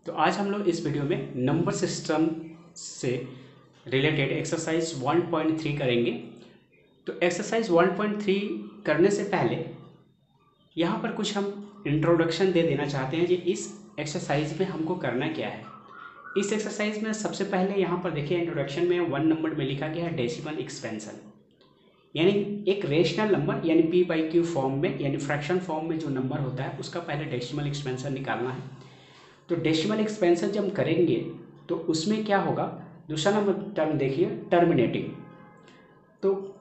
तो आज हम लोग इस वीडियो में नंबर सिस्टम से रिलेटेड एक्सरसाइज 1.3 करेंगे। तो एक्सरसाइज 1.3 करने से पहले यहाँ पर कुछ हम इंट्रोडक्शन दे देना चाहते हैं कि इस एक्सरसाइज में हमको करना क्या है। इस एक्सरसाइज में सबसे पहले यहाँ पर देखिए इंट्रोडक्शन में 1 नंबर में लिखा गया है डेसिमल एक्सपेंशन, यानी एक रेशनल नंबर यानी p/q फॉर्म में यानी फ्रैक्शन फॉर्म में जो नंबर होता है उसका पहले डेसिमल एक्सपेंशन निकालना है। तो डेसिमल एक्सपेंशन जब करेंगे तो उसमें क्या होगा, दूसरा नंबर टर्म देखिए टर्मिनेटिंग, तो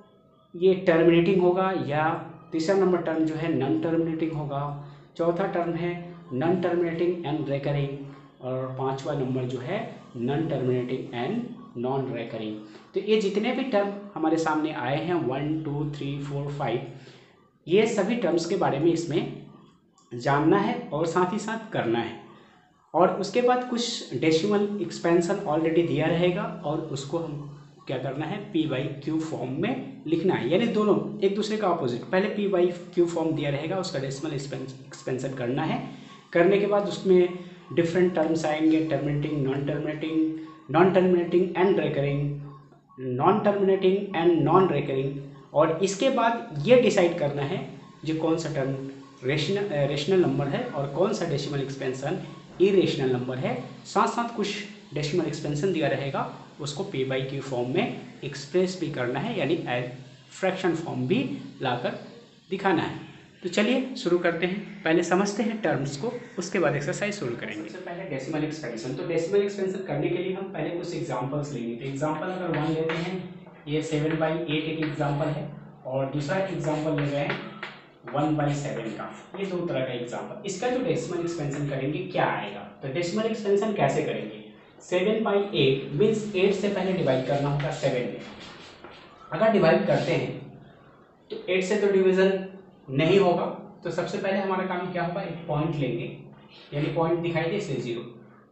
ये टर्मिनेटिंग होगा या तीसरा नंबर टर्म जो है नॉन टर्मिनेटिंग होगा, चौथा टर्म है नॉन टर्मिनेटिंग एंड रेकरिंग, और पांचवा नंबर जो है non terminating and non recurring. तो ये जितने भी टर्म हमारे सामने आए हैं 1 2 3 4 5, ये सभी टर्म्स के बारे में इसमें जानना है और साथ ही साथ करना है। और उसके बाद कुछ डेसिमल एक्सपेंशन ऑलरेडी दिया रहेगा और उसको हम क्या करना है p/q फॉर्म में लिखना है, यानी दोनों एक दूसरे का ऑपोजिट। पहले p/q फॉर्म दिया रहेगा, उसका डेसिमल एक्सपेंशन करना है। करने के बाद उसमें डिफरेंट टर्म्स आएंगे, terminating, non terminating and recurring, non terminating and non recurring, और इसके बाद ये डिसाइड करना है जो कौन सा टर्म रेशनल नंबर है और कौन सा डेसिमल एक्सपेंशन इरेशनल नंबर है। साथ साथ कुछ डेसिमल एक्सपेंशन दिया रहेगा, उसको p/q फॉर्म में एक्सप्रेस भी करना है, यानी फ्रैक्शन फॉर्म भी लाकर दिखाना है। तो चलिए शुरू करते हैं, पहले समझते हैं टर्म्स को, उसके बाद एक्सरसाइज शुरू करेंगे। सबसे पहले डेसिमल एक्सपेंशन। तो डेसिमल एक्सपेंशन करने के लिए हम पहले कुछ एग्जांपल्स लेंगे। तो एग्जांपल अगर 1 लेते हैं, ये 7/8 एक एग्जांपल है, और दूसरा एग्जांपल ले रहे हैं 1/7 का। ये दो तरह का एग्जांपल। इसका जो डेसिमल एक्सपेंशन करेंगे क्या आएगा, तो डेसिमल एक्सपेंशन कैसे करेंगे, 7/8 मीन्स 8 से पहले डिवाइड करना होगा 7 में। अगर डिवाइड करते हैं तो 8 से तो डिवीजन नहीं होगा, तो सबसे पहले हमारा काम क्या होगा, एक पॉइंट लेंगे, यानी पॉइंट दिखाई दे इसलिए 0।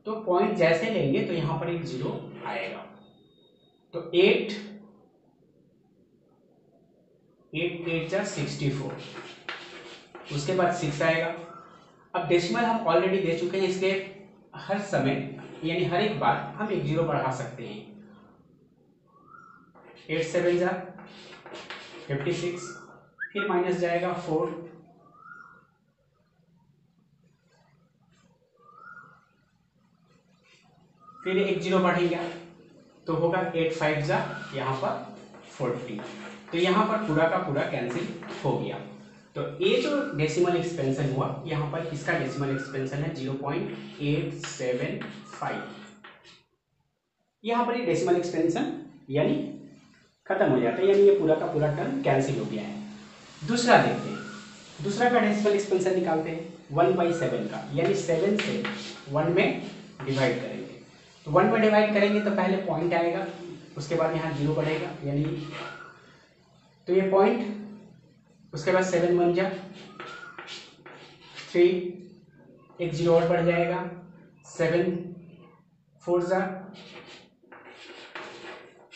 तो पॉइंट जैसे लेंगे तो यहाँ पर एक 0 आएगा। तो 8 8 जा 64, उसके बाद 6 आएगा। अब डेसिमल हम ऑलरेडी दे चुके हैं, इसलिए हर समय यानी हर एक बार हम एक 0 बढ़ा सकते हैं। 8 7 जा 56, फिर माइनस जाएगा 4, फिर एक 0 बढ़ेगा तो होगा 8 5 जा यहाँ पर 40। तो यहाँ पर पूरा का पूरा कैंसिल हो गया। तो ये जो डेसिमल एक्सपेंशन हुआ, यहाँ पर इसका डेसिमल एक्सपेंशन है 0.875। यहाँ पर ये डेसिमल एक्सपेंशन यानी खत्म हो जाता है, यानी ये पूरा का पूरा टर्म कैंसिल हो गया है। दूसरा देखते हैं, दूसरा का डेसिमल एक्सपेंशन निकालते हैं 1/7 का, यानी 7 से 1 में डिवाइड करेंगे। तो 1 में डिवाइड करेंगे तो पहले पॉइंट आएगा, उसके बाद यहाँ 0 बढ़ेगा, यानी तो ये पॉइंट, उसके बाद 7 1 जा 3, एक 0 और बढ़ जाएगा, 7 4 जा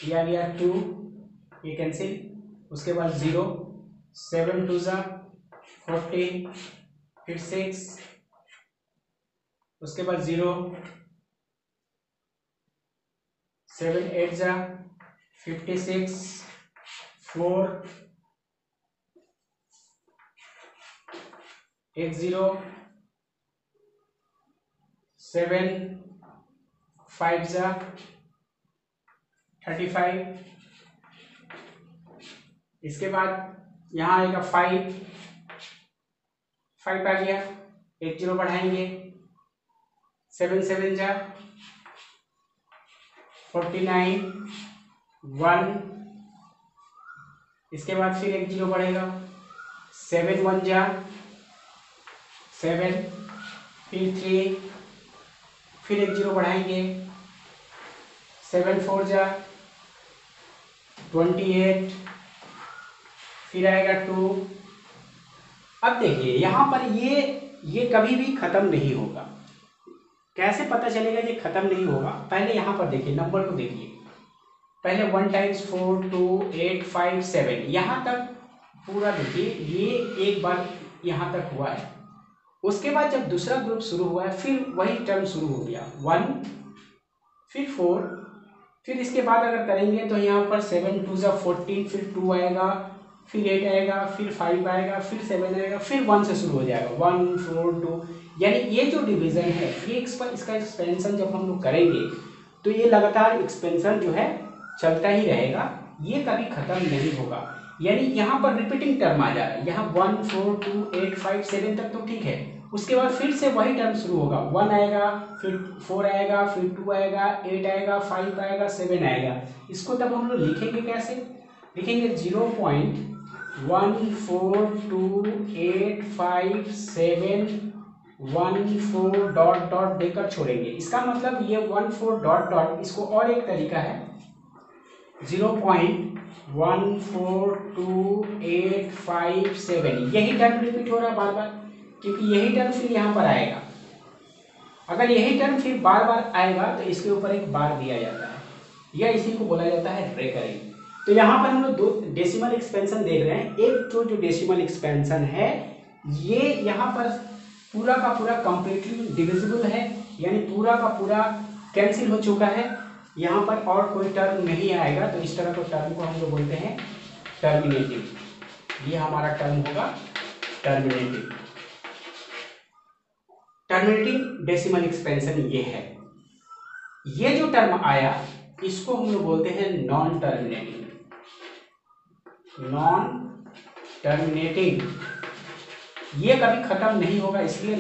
ये आ गया 2, ये कैंसिल, उसके बाद 0, 7 2 जा 40, फिर 6, उसके बाद 0, 7 8 जा 56, 4, एक 0, 7 5 जा 35, इसके बाद यहाँ आएगा 5 5 आ गया, एक 0 बढ़ाएंगे, 7 7 जा 49, 1, इसके बाद फिर एक 0 बढ़ेगा, 7 1 जा 7, फिर 3, फिर एक 0 बढ़ाएंगे, 7 4 जा 28, फिर आएगा 2। अब देखिए यहाँ पर ये कभी भी खत्म नहीं होगा। कैसे पता चलेगा ये खत्म नहीं होगा, पहले यहाँ पर देखिए नंबर को देखिए, पहले 1 टाइम्स 4 2 8 5 7, यहाँ तक पूरा देखिए, ये एक बार यहाँ तक हुआ है, उसके बाद जब दूसरा ग्रुप शुरू हुआ है फिर वही टर्म शुरू हो गया 1, फिर 4, फिर इसके बाद अगर करेंगे तो यहाँ पर 7 2 जा 14, फिर 2 आएगा, फिर 8 आएगा, फिर 5 आएगा, फिर 7 आएगा, फिर 1 से शुरू हो जाएगा 1 4 2। यानी ये जो डिवीजन है ये इसका एक्सपेंशन जब हम लोग करेंगे तो ये लगातार एक्सपेंशन जो है चलता ही रहेगा, ये कभी खत्म नहीं होगा। यानी यहाँ पर रिपीटिंग टर्म आ जा रहा है, यहाँ 1 4 2 8 5 7 तक तो ठीक है, उसके बाद फिर से वही टर्म शुरू होगा, 1 आएगा, फिर 4 आएगा, फिर 2 आएगा, 8 आएगा, 5 आएगा, 7 आएगा। इसको तब हम लोग लिखेंगे कैसे? लिखेंगे 0.1428571 डॉट देकर छोड़ेंगे। इसका मतलब ये 14 डॉट इसको और एक तरीका है 0.142857, यही टर्म रिपीट हो रहा है बार बार, क्योंकि यही टर्म फिर यहाँ पर आएगा। अगर यही टर्म फिर बार बार आएगा तो इसके ऊपर एक बार दिया जाता है, या इसी को बोला जाता है रेकरिंग। तो यहाँ पर हम लोग दो डेसिमल एक्सपेंशन देख रहे हैं। एक जो डेसिमल एक्सपेंशन है ये यहाँ पर पूरा का पूरा कंप्लीटली डिविजिबल है, यानी पूरा का पूरा कैंसिल हो चुका है, यहाँ पर और कोई टर्म नहीं आएगा। तो इस तरह को टर्म को हम लोग बोलते हैं टर्मिनेटिव। ये हमारा टर्म होगा टर्मिनेटिव। टर्मिनेटिंग डेसिमल एक्सपेंशन ये है। ये जो टर्म आया इसको हम लोग बोलते हैं नॉन टर्मिनेटिंग। नॉन टर्मिनेटिंग ये कभी खत्म नहीं होगा, इसलिए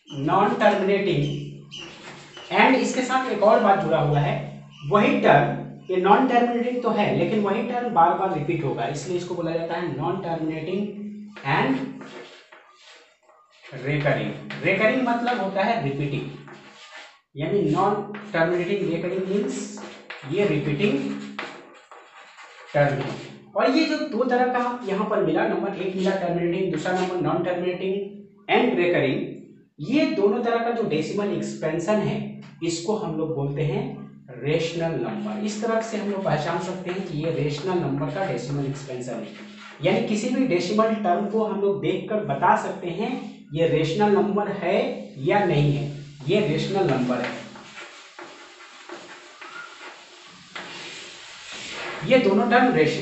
नॉन टर्मिनेटिंग। एंड इसके साथ एक और बात जुड़ा हुआ है, वही टर्म, ये नॉन टर्मिनेटिंग तो है लेकिन वही टर्म बार बार रिपीट होगा, इसलिए इसको बोला जाता है non terminating and recurring. Recurring मतलब होता है रिपीटिंग, यानी नॉन टर्मिनेटिंग रेकरिंग मीन्स ये रिपीटिंग टर्म है। और ये जो दो तरह का यहाँ पर मिला, नंबर एक मिला टर्मिनेटिंग, दूसरा number non terminating and recurring, ये दोनों तरह का जो डेसिमल एक्सपेंशन है इसको हम लोग बोलते हैं रेशनल नंबर। इस तरह से हम लोग पहचान सकते हैं कि ये रेशनल नंबर का डेसिमल एक्सपेंशन है, यानी किसी भी डेसिमल टर्म को हम लोग देखकर बता सकते हैं ये रेशनल नंबर है या नहीं है, ये रेशनल नंबर है। ये दोनों टर्म 1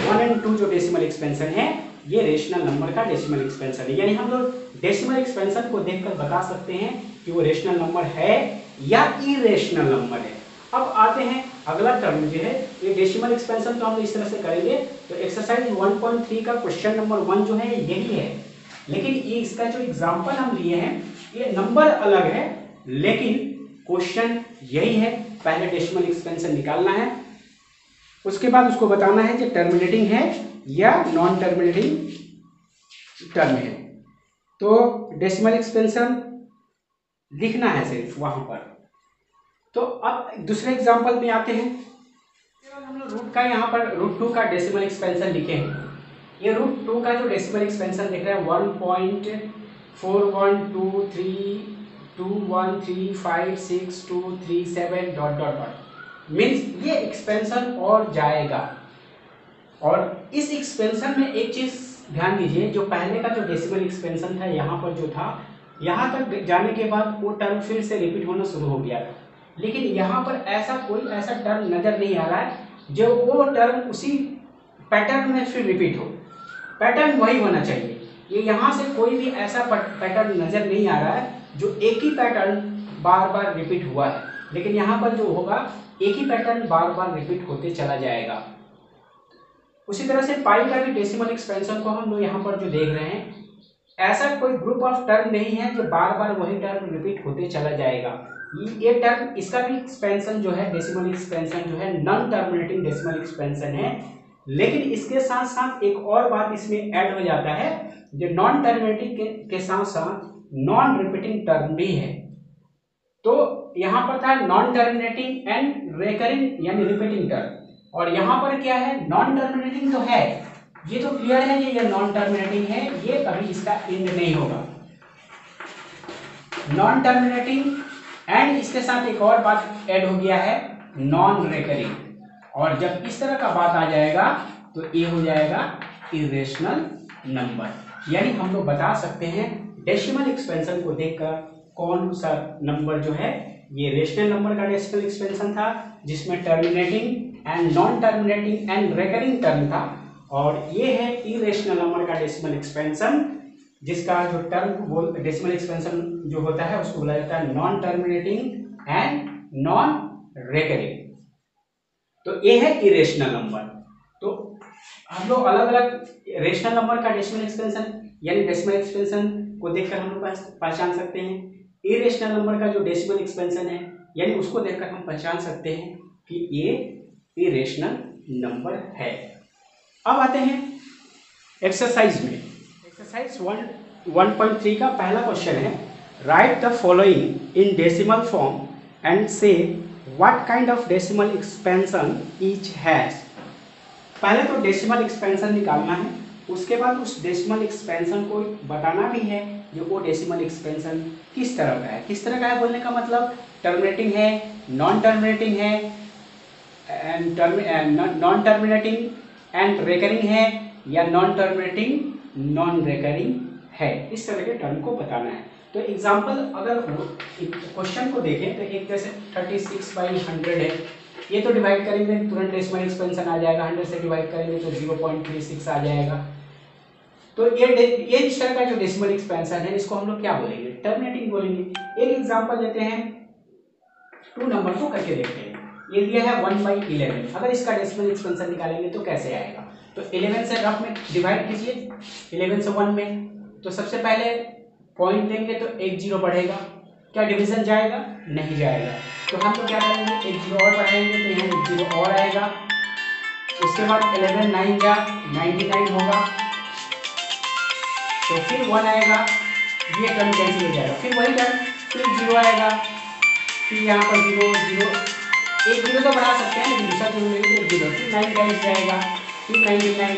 और 2 जो डेसिमल एक्सपेंशन है ये रेशनल नंबर का डेसिमल एक्सपेंशन है, यानी हम लोग डेसिमल एक्सपेंशन को देखकर बता सकते हैं कि वो रेशनल नंबर है या इरेशनल नंबर है। अब आते हैं अगला टर्म जो है, ये डेसिमल एक्सपेंशन तो हम लोग इस तरह से करेंगे। तो एक्सरसाइज 1.3 का क्वेश्चन नंबर 1 जो है यही है, लेकिन ये इसका जो एग्जाम्पल हम लिए हैं ये नंबर अलग है लेकिन क्वेश्चन यही है। पहले डेसिमल एक्सपेंशन निकालना है, उसके बाद उसको बताना है कि टर्मिनेटिंग है या नॉन टर्मिनेटिंग टर्म है। तो डेसिमल एक्सपेंशन लिखना है सिर्फ वहां पर। तो अब दूसरे एग्जांपल में आते हैं। हम लोग रूट का यहाँ पर √2 का डेसिमल एक्सपेंशन लिखे हैं। ये √2 का जो डेसिमल एक्सपेंशन लिख रहे हैं 1.412321356237 डॉट डॉट डॉट मीन्स ये एक्सपेंशन और जाएगा। और इस एक्सपेंशन में एक चीज ध्यान दीजिए, जो पहले का जो डेसिमल एक्सपेंशन था यहाँ पर जो था, यहाँ तक जाने के बाद वो टर्म फिर से रिपीट होना शुरू हो गया था, लेकिन यहाँ पर कोई ऐसा टर्म नजर नहीं आ रहा है जो वो टर्म उसी पैटर्न में फिर रिपीट हो। पैटर्न वही होना चाहिए। ये यहाँ से कोई भी ऐसा पैटर्न नजर नहीं आ रहा है जो एक ही पैटर्न बार बार रिपीट हुआ है, लेकिन यहाँ पर जो होगा एक ही पैटर्न बार बार रिपीट होते चला जाएगा। उसी तरह से पाई का भी डेसिमल एक्सपेंशन को हम लोग यहाँ पर जो देख रहे हैं, ऐसा कोई ग्रुप ऑफ टर्म नहीं है जो बार बार वही टर्म रिपीट होते चला जाएगा। ये टर्म, इसका भी एक्सपेंशन जो है डेसिमल एक्सपेंशन जो है नॉन टर्मिनेटिंग डेसिमल एक्सपेंशन है, लेकिन इसके साथ साथ एक और बात इसमें ऐड हो जाता है, जो नॉन टर्मिनेटिंग के साथ साथ नॉन रिपीटिंग टर्म भी है। तो यहाँ पर था नॉन टर्मिनेटिंग एंड रेकरिंग यानी रिपीटिंग टर्म, और यहाँ पर क्या है, नॉन टर्मिनेटिंग तो है, ये तो क्लियर है कि ये नॉन टर्मिनेटिंग है, ये कभी इसका एंड नहीं होगा। नॉन टर्मिनेटिंग एंड इसके साथ एक और बात ऐड हो गया है नॉन रेकरिंग, और जब इस तरह का बात आ जाएगा तो ये हो जाएगा इरेशनल नंबर। यानी हम लोग बता सकते हैं डेसिमल एक्सपेंशन को देखकर कौन सा नंबर जो है ये रेशनल नंबर का डेसिमल एक्सपेंशन था, जिसमें terminating and non terminating and recurring term था, और ये है इरेशनल नंबर का डेसिमल एक्सपेंशन, जिसका जो टर्म डेसिमल एक्सपेंशन जो होता है उसको बोला जाता है non terminating and non recurring. तो ये है इरेशनल नंबर। तो हम लोग अलग अलग रेशनल नंबर का डेसिमल एक्सपेंशन यानी डेसिमल एक्सपेंशन को देखकर हम लोग पहचान सकते हैं। इरेशनल नंबर का जो डेसिमल एक्सपेंशन है यानी उसको देखकर हम पहचान सकते हैं कि ये इरेशनल नंबर है। अब आते हैं एक्सरसाइज में। एक्सरसाइज 1.3 का पहला क्वेश्चन है, write the following in decimal form and say what kind of decimal expansion each has. पहले तो डेसिमल एक्सपेंशन निकालना है, उसके बाद उस डेसिमल एक्सपेंशन को बताना भी है जो वो डेसिमल एक्सपेंशन किस तरह का है। किस तरह का है बोलने का मतलब टर्मिनेटिंग है, नॉन टर्मिनेटिंग है, नॉन टर्मिनेटिंग एंड रिकरिंग है, या नॉन टर्मिनेटिंग नॉन रिकरिंग है। इस तरह के टर्म को बताना है। तो एग्जांपल अगर क्वेश्चन को देखें तो एक जैसे 36/100 है, ये तो डिवाइड करेंगे तुरंत डेसिमल एक्सपेंशन आ जाएगा, 100 से डिवाइड करेंगे तो 0.36 आ जाएगा। तो ये इस तरह का जो डेसिमल एक्सपेंशन है इसको हम लोग क्या बोलेंगे, टर्मिनेटिंग बोलेंगे। एक एग्जांपल लेते हैं, 2 नंबर को करके देखते हैं। ये दिया है 1/11, अगर इसका डेसिमल एक्सपेंशन निकालेंगे तो कैसे आएगा। तो 11 से रफ में डिवाइड कीजिए, 11 से 1 में, तो सबसे पहले पॉइंट देंगे तो एक 0 बढ़ेगा, क्या डिवीजन जाएगा, नहीं जाएगा। तो हम लोग क्या करेंगे, एक 0 और बढ़ाएंगे तो यहाँ एक 0 और आएगा। उसके बाद 11 9 जा 99 होगा, तो फिर 1 आएगा, ये टर्म कैंसिल हो जाएगा, फिर वही टर्म, फिर 0 आएगा, फिर यहाँ पर 0 0 एक 0 तो बढ़ा सकते हैं लेकिन दूसरा 0 लेंगे तो 0, फिर 9 टाइम्स जाएगा, फिर 99,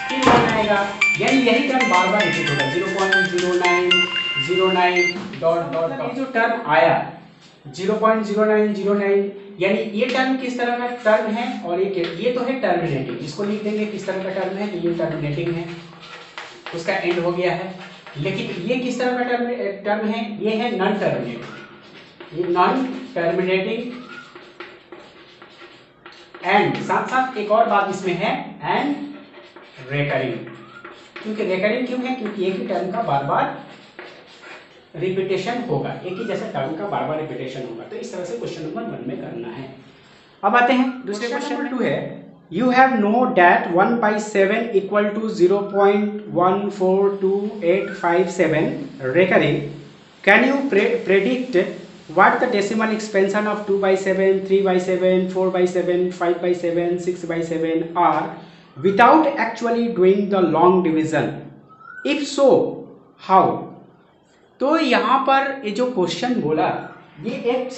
फिर 1 आएगा, यानी यही टर्म बार बार रिपीट होगा, 0.0909 डॉट डॉट डॉट। ये जो टर्म आया 0.0909 यानी ये टर्म किस तरह का टर्म है, और ये तो है टर्मिनेटिंग, इसको लिख देंगे किस तरह का टर्म है, तो ये टर्मिनेटिंग है, उसका एंड हो गया है। लेकिन ये किस तरह का टर्म है, ये है नॉन टर्मिनेटिंग, ये नॉन टर्मिनेटिंग एंड साथ साथ एक और बात इसमें है एंड रिकरिंग। क्योंकि रिकरिंग क्यों है, क्योंकि एक ही टर्म का बार बार रिपीटेशन होगा, एक ही जैसा टर्म का बार बार रिपीटेशन होगा। तो इस तरह से क्वेश्चन नंबर 1 में करना है। अब आते हैं दूसरे क्वेश्चन नंबर 2 है, you have know that 1/7 equal to 0.142857 recurring. Can you predict what the decimal expansion of 2/7, 3/7, 4/7, 5/7, 6/7 are without actually doing the long division? If so, how? तो यहाँ पर ये जो क्वेश्चन बोला, ये एक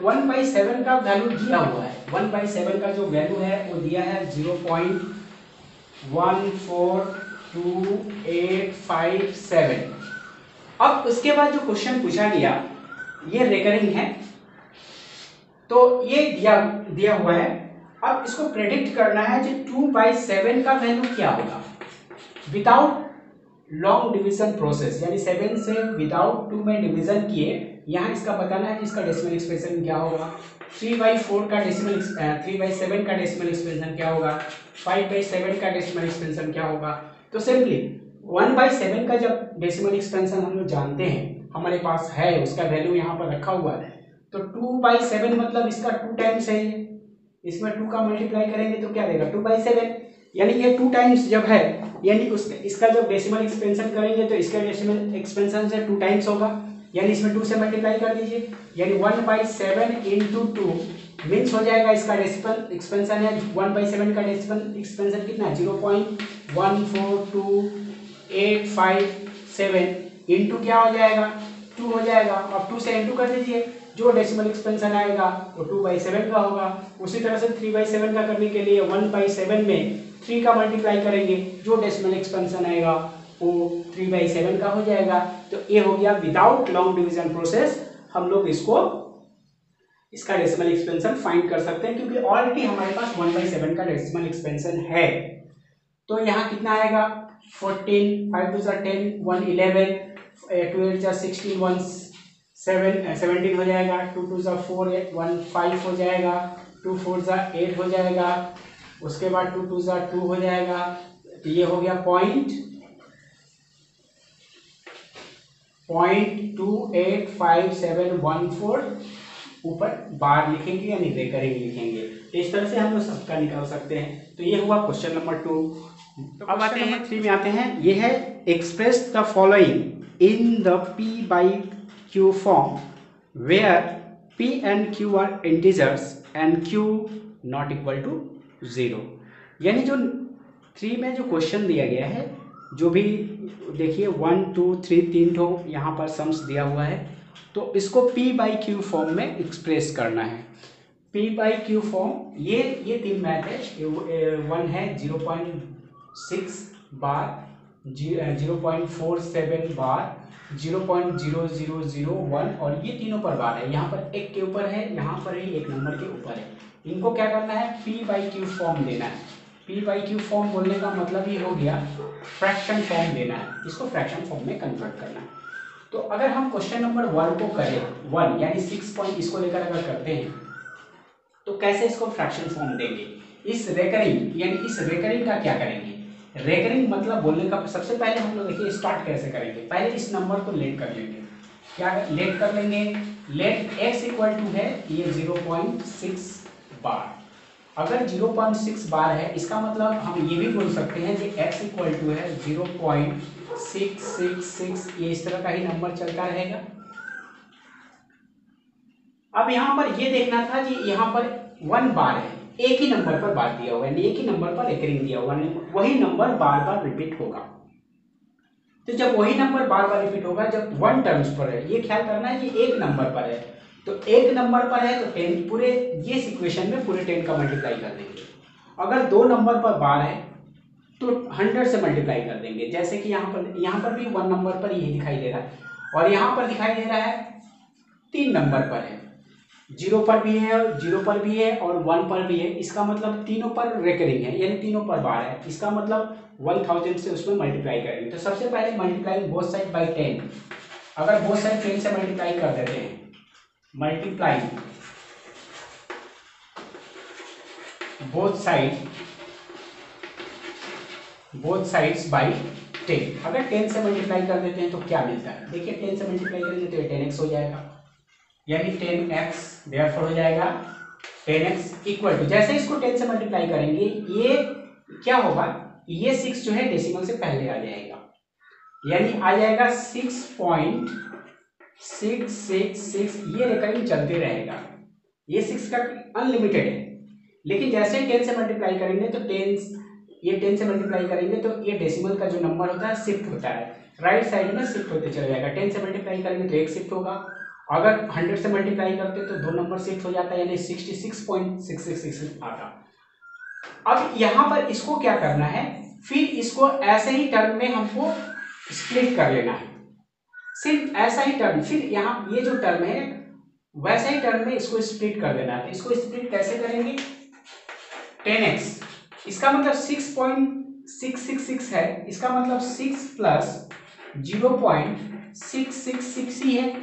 1/7 का वैल्यू दिया हुआ है, 1/7 का जो वैल्यू है वो दिया है 0.142857। अब उसके बाद जो क्वेश्चन पूछा गया ये रिकरिंग है, तो ये दिया हुआ है। अब इसको प्रेडिक्ट करना है कि 2/7 का वैल्यू क्या होगा विदाउट लॉन्ग डिवीजन प्रोसेस, यानी 7 से विदाउट 2 में डिवीजन किए। यहाँ इसका बताना है कि इसका डेसिमल एक्सप्रेशन क्या होगा, 3/4 का डेसिमल 3/7 का डेसिमल एक्सपेंशन क्या होगा, 5/7 का डेसिमल एक्सपेंशन क्या होगा। तो सिंपली 1/7 का जब डेसिमल एक्सपेंशन हम लोग जानते हैं, हमारे पास है, उसका वैल्यू यहाँ पर रखा हुआ है, तो 2/7 मतलब इसका 2 टाइम्स है, इसमें 2 का मल्टीप्लाई करेंगे तो क्या देगा 2/7, यानी ये 2 टाइम्स जब है यानी इसका जब डेसिमल एक्सपेंशन करेंगे तो इसका डेसिमल एक्सपेंशन से 2 टाइम्स होगा, यानी इसमें 2 से मल्टीप्लाई कर दीजिए, यानी 1/7 × 2 मीन्स हो जाएगा इसका डेसिमल एक्सपेंशन है 1/7 का डेसिमल एक्सपेंशन कितना है 0.142857 इंटू क्या हो जाएगा 2 हो जाएगा। अब 2 से इंटू कर दीजिए, जो डेसिमल एक्सपेंशन आएगा वो 2/7 का होगा। उसी तरह से 3/7 का करने के लिए 1/7 में 3 का मल्टीप्लाई करेंगे, जो डेसिमल एक्सपेंशन आएगा वो 3/7 का हो जाएगा। तो ये हो गया विदाउट लॉन्ग डिवीजन प्रोसेस हम लोग इसका डेसिमल एक्सपेंशन फाइंड कर सकते हैं, क्योंकि ऑलरेडी हमारे पास 1/7 का डेसिमल एक्सपेंशन है। तो यहाँ कितना आएगा 14, 5 2 10, 1 11, 2 8 16, 1 17 हो जाएगा, 2 2 4, 1 5 हो जाएगा, 2 4 8 हो जाएगा, उसके बाद 2 2 2 हो जाएगा। तो ये हो गया पॉइंट 0.285714, ऊपर बार लिखेंगे यानी रेकरिंग लिखेंगे। तो इस तरह से हम लोग सबका निकाल सकते हैं। तो ये हुआ क्वेश्चन नंबर 2। अब आते हैं 3 में आते हैं। ये है express the following in the P by Q form where P and Q are integers and Q not equal to 0। यानी जो 3 में जो क्वेश्चन दिया गया है, जो भी देखिए 1 2 3 3 ठो यहाँ पर सम्स दिया हुआ है, तो इसको P by Q फॉर्म में एक्सप्रेस करना है। P by Q फॉर्म ये 3 मैथ है। 1 है 0.6 बार, 0.47 बार, 0.0001 और ये तीनों पर बार है। यहाँ पर एक के ऊपर है, यहाँ पर ही एक नंबर के ऊपर है। इनको क्या करना है, P by Q फॉर्म देना है। P by Q फॉर्म बोलने का मतलब ये हो गया फ्रैक्शन फॉर्म देना है, इसको फ्रैक्शन फॉर्म में कन्वर्ट करना है। तो अगर हम क्वेश्चन नंबर 1 को करें, 1 यानी 6 पॉइंट इसको लेकर अगर करते हैं तो कैसे इसको फ्रैक्शन फॉर्म देंगे। इस रेकरिंग यानी इस रेकरिंग का क्या करेंगे, रेकरिंग मतलब बोलने का सबसे पहले हम लोग देखिए स्टार्ट कैसे करेंगे। पहले इस नंबर को लेट कर लेंगे। क्या लेट कर लेंगे, लेट x इक्वल टू है ये 0.6 बार। अगर 0.6 बार है इसका मतलब हम ये भी बोल सकते हैं कि x इक्वल टू है 0.666, ये इस तरह का ही नंबर चलता रहेगा। अब यहाँ पर ये देखना था कि यहाँ पर 1 बार है, एक ही नंबर पर बार दिया होगा, एक ही नंबर पर रेकरिंग दिया होगा, वही नंबर बार बार रिपीट होगा। तो जब वही नंबर बार बार रिपीट होगा, जब 1 टर्म्स पर है, ये ख्याल करना है कि एक नंबर पर है, तो एक नंबर पर है तो 10 पूरे ये इक्वेशन में पूरे 10 का मल्टीप्लाई कर देंगे। अगर 2 नंबर पर बार है तो 100 से मल्टीप्लाई कर देंगे। जैसे कि यहाँ पर भी 1 नंबर पर ये दिखाई दे रहा है और यहाँ पर दिखाई दे रहा है 3 नंबर पर है, 0 पर भी है, 0 पर भी है और 1 पर भी है। इसका मतलब तीनों पर रेकरिंग है, यानी तीनों पर बार है। इसका मतलब 1000 से उसमें मल्टीप्लाई करेंगे। तो सबसे पहले मल्टीप्लाई बोथ साइड बाई 10। अगर बोथ साइड 10 से मल्टीप्लाई कर देते हैं, मल्टीप्लाई बोथ साइड्स बाई 10। अगर 10 से मल्टीप्लाई कर देते हैं तो क्या मिलता है, देखिए 10 से मल्टीप्लाई करेंगे तो 10x हो जाएगा, यानी 10x देयरफॉर हो जाएगा 10x इक्वल टू, जैसे इसको 10 से मल्टीप्लाई करेंगे ये क्या होगा, ये 6 जो है डेसिमल से पहले आ जाएगा, यानी आ जाएगा 6.666। ये रेकरिंग चलते रहेगा, ये 6 का अनलिमिटेड है। लेकिन जैसे 10 से मल्टीप्लाई करेंगे तो 10 से मल्टीप्लाई करेंगे तो ये डेसिमल का जो नंबर होता है शिफ्ट होता है, राइट साइड में शिफ्ट होते चला जाएगा। 10 से मल्टीप्लाई करेंगे तो एक शिफ्ट होगा, अगर 100 से मल्टीप्लाई करते तो 2 नंबर शिफ्ट हो जाता है, यानी 66.666 आता। अब यहाँ पर इसको क्या करना है, फिर इसको ऐसे ही टर्म में हमको स्प्लिट कर लेना है, सिर्फ ऐसा ही टर्म, फिर यहाँ ये जो टर्म है वैसे ही टर्म में इसको स्प्लिट कर देना है। तो इसको स्प्लिट कैसे करेंगे, 10x, इसका मतलब 6.666 है, इसका मतलब 6 प्लस 0.666 ही है।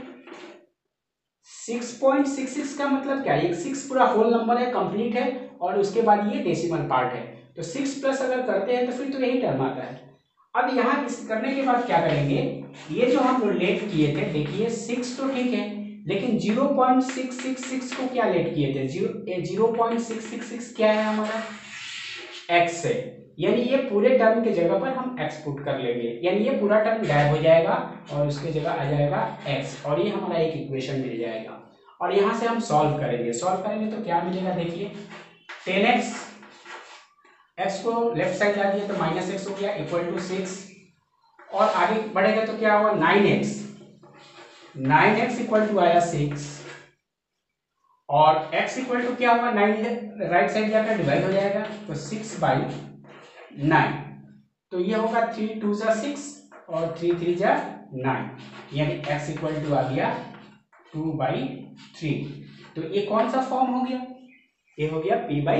6.66 का मतलब क्या है, 6 पूरा होल नंबर है, कंप्लीट है, और उसके बाद ये डेसिमल पार्ट है। तो 6 प्लस अगर करते हैं तो फिर तो यही टर्म आता है। अब यहाँ इस करने के बाद क्या करेंगे, ये जो हम लेट किए थे, देखिए 6 तो ठीक है, लेकिन 0.666 को क्या लेट किए थे, 0.666 क्या है हमारा, x है, यानी ये पूरे टर्म के जगह पर हम x पुट कर लेंगे, यानी ये पूरा टर्म गायब हो जाएगा और उसके जगह आ जाएगा x, और ये हमारा एक इक्वेशन मिल जाएगा। और यहाँ से हम सॉल्व करेंगे तो क्या मिलेगा, देखिए 10x, x को लेफ्ट साइड ला दिए तो -x हो गया इक्वल टू 6, और आगे बढ़ेगा तो क्या हुआ 9x इक्वल टू आया 6, और x इक्वल टू क्या होगा 9, राइट साइड जाकर डिवाइड हो जाएगा तो 6/9, तो ये होगा 3 2 6 और 3 3 9, यानी x इक्वल टू आ गया 2/3। तो ये कौन सा फॉर्म हो गया, ये हो गया P by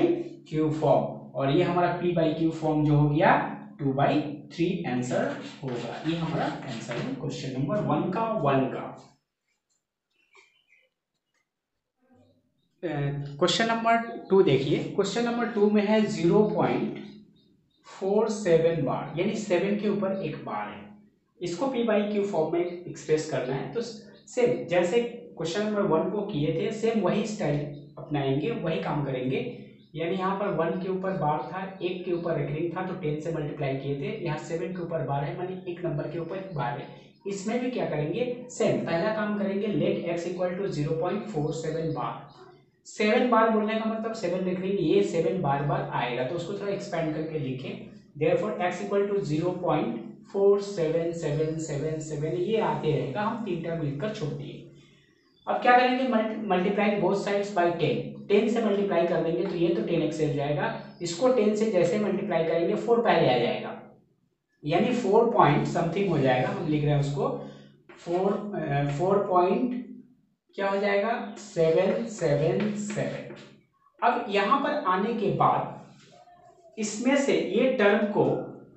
Q फॉर्म। और ये हमारा p/q फॉर्म जो हो गया 2/3 आंसर होगा। ये हमारा आंसर है क्वेश्चन नंबर 1 का। क्वेश्चन नंबर 2 देखिए। क्वेश्चन नंबर 2 में है 0.47 बार, यानी 7 के ऊपर एक बार है। इसको p/q फॉर्म में एक्सप्रेस करना है। तो सेम जैसे क्वेश्चन नंबर 1 को किए थे, सेम वही स्टाइल अपनाएंगे, वही काम करेंगे। यानी यहाँ पर 1 के ऊपर बार था, 1 के ऊपर रेकरिंग था, तो 10 से मल्टीप्लाई किए थे। यहाँ 7 के ऊपर बार है, मानी एक नंबर के ऊपर बार है। इसमें भी क्या करेंगे, सेम पहला काम करेंगे, लेट x इक्वल टू 0.47 बार। 7 बार बोलने का मतलब 7 रेकरिंग, ये 7 बार बार आएगा, तो उसको थोड़ा एक्सपेंड करके लिखें। देयरफॉर x इक्वल टू 0.47777 ये आते रहेगा, हम 3 टर्म लिखकर छोड़ दिए। अब क्या करेंगे, मल्टीप्लाई बोथ साइड्स बाय 10 से मल्टीप्लाई कर देंगे, तो ये तो 10x हो जाएगा। इसको 10 से जैसे मल्टीप्लाई करेंगे 4 पहले आ जाएगा, यानी 4 पॉइंट समथिंग हो जाएगा। हम लिख रहे हैं उसको 4 पॉइंट क्या हो जाएगा 777। अब यहां पर आने के बाद इसमें से ये टर्म को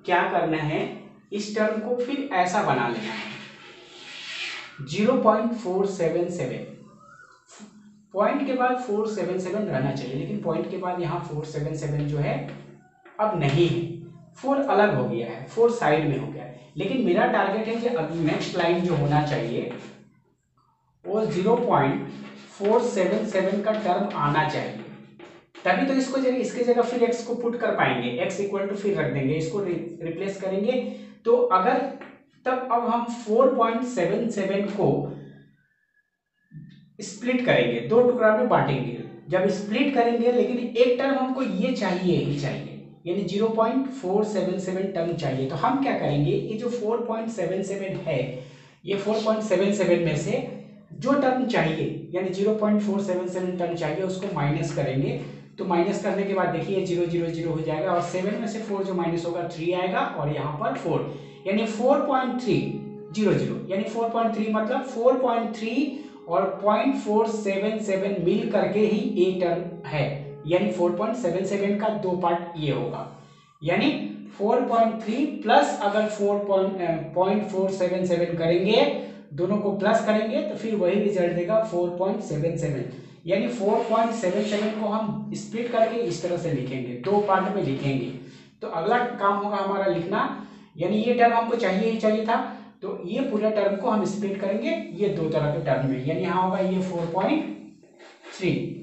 क्या करना है, इस टर्म को फिर ऐसा बना लेना है 0.477। पॉइंट के बाद 477 रहना चाहिए, लेकिन पॉइंट के बाद यहाँ 477 जो है अब नहीं है, 4 अलग हो गया है, 4 साइड में हो गया है। लेकिन मेरा टारगेट है कि अब नेक्स्ट लाइन जो होना चाहिए वो 0.477 का टर्म आना चाहिए, तभी तो इसको जगह इसके जगह फिर x को पुट कर पाएंगे। x इक्वल टू फिर रख देंगे, इसको रिप्लेस करेंगे। तो अगर तब अब हम 4.77 को स्प्लिट करेंगे, 2 टुकड़ा में बांटेंगे। जब स्प्लिट करेंगे, लेकिन एक टर्म हमको ये चाहिए ही चाहिए, यानी 0.477 टर्म चाहिए। तो हम क्या करेंगे, ये जो 4.77 है, ये 4.77 में से जो टर्म चाहिए, यानी 0.477 टर्म चाहिए, उसको माइनस करेंगे। तो माइनस करने के बाद देखिए 0 0 0 हो जाएगा, और 7 में से 4 जो माइनस होगा 3 आएगा, और यहाँ पर 4, यानी 4.300, यानी 4.3 मतलब 4.3 और 0.477 मिल करके ही ए टर्म है, यानी 4.77 का 2 पार्ट ये होगा, यानी 4.3 प्लस अगर 0.477 करेंगे, दोनों को प्लस करेंगे तो फिर वही रिजल्ट देगा 4.77, यानी 4.77 को हम स्प्लिट करके इस तरह से लिखेंगे, 2 पार्ट में लिखेंगे। तो अगला काम होगा हमारा लिखना, यानी ये टर्म हमको चाहिए ही चाहिए था, तो ये पूरे टर्म को हम स्प्लिट करेंगे ये 2 तरह के टर्म में, यानी यहाँ होगा ये 4.3,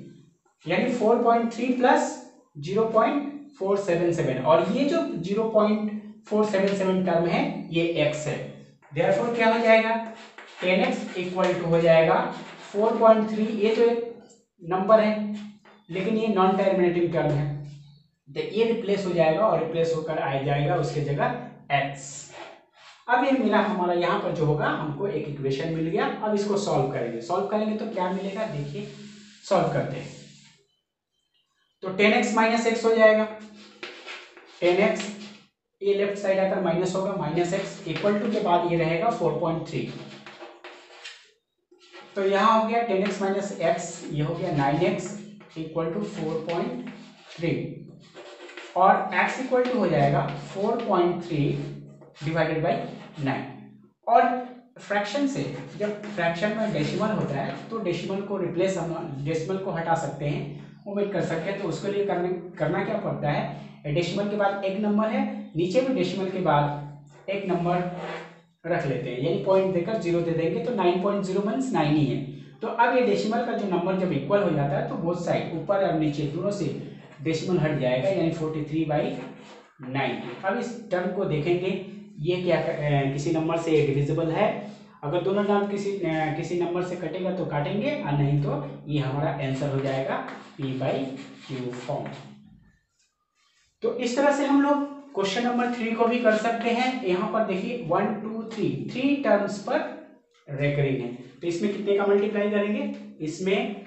यानी 4.3 प्लस 0.477, और ये जो 0.477 टर्म है ये x है। देयरफॉर क्या हो जाएगा, 10x इक्वल टू हो जाएगा 4.3, ये तो एक नंबर है लेकिन ये नॉन टर्मिनेटिंग टर्म है, तो ये रिप्लेस हो जाएगा, और रिप्लेस होकर आ जाएगा उसके जगह x। अब ये मिला हमारा, यहाँ पर जो होगा हमको एक इक्वेशन मिल गया। अब इसको सॉल्व करेंगे तो क्या मिलेगा, देखिए सॉल्व करते हैं। तो 10x माइनस x हो जाएगा, 10x ये लेफ्ट साइड आकर माइनस होगा, माइनस x इक्वल टू के बाद ये रहेगा 4.3, तो यहाँ हो गया 10x माइनस x, ये हो गया 9x इक्वल टू 4.3, और x इक्वल टू हो जाएगा 4.3 डिवाइडेड बाई 9। और फ्रैक्शन से, जब फ्रैक्शन में डेसिमल होता है तो डेसिमल को रिप्लेस, हम डेसिमल को हटा सकते हैं, ओमिट कर सकते हैं। तो उसके लिए करना क्या पड़ता है, डेसिमल के बाद एक नंबर है, नीचे भी डेसिमल के बाद एक नंबर रख लेते हैं, यानी पॉइंट देकर 0 दे देंगे, तो 9.0 मीन्स 9 ही है। तो अब ये डेसिमल का जो नंबर जब इक्वल हो जाता है तो बोथ साइड ऊपर और नीचे दोनों से डेसिमल हट जाएगा, यानी 43/9। अब इस टर्म को देखेंगे, ये क्या किसी नंबर से डिविजिबल है, अगर दोनों टर्म किसी नंबर से कटेगा तो काटेंगे, और नहीं तो ये हमारा आंसर हो जाएगा p/q फॉर्म। तो इस तरह से हम लोग क्वेश्चन नंबर 3 को भी कर सकते हैं। यहाँ पर देखिए 1 2 3 टर्म्स पर रेकरिंग है, तो इसमें कितने का मल्टीप्लाई करेंगे, इसमें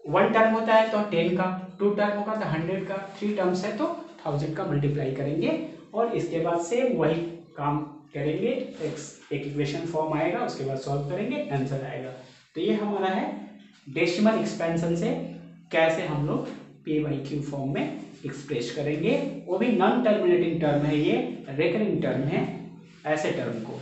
1 टर्म होता है तो 10 का, 2 टर्म होगा तो 100 का, 3 टर्म्स है तो 1000 का मल्टीप्लाई करेंगे, और इसके बाद सेम वही काम करेंगे, एक इक्वेशन फॉर्म आएगा, उसके बाद सॉल्व करेंगे, आंसर आएगा। तो ये हमारा है डेसिमल एक्सपेंशन से कैसे हम लोग p/q फॉर्म में एक्सप्रेस करेंगे, वो भी नॉन टर्मिनेटिंग टर्म है, ये रेकरिंग टर्म है, ऐसे टर्म को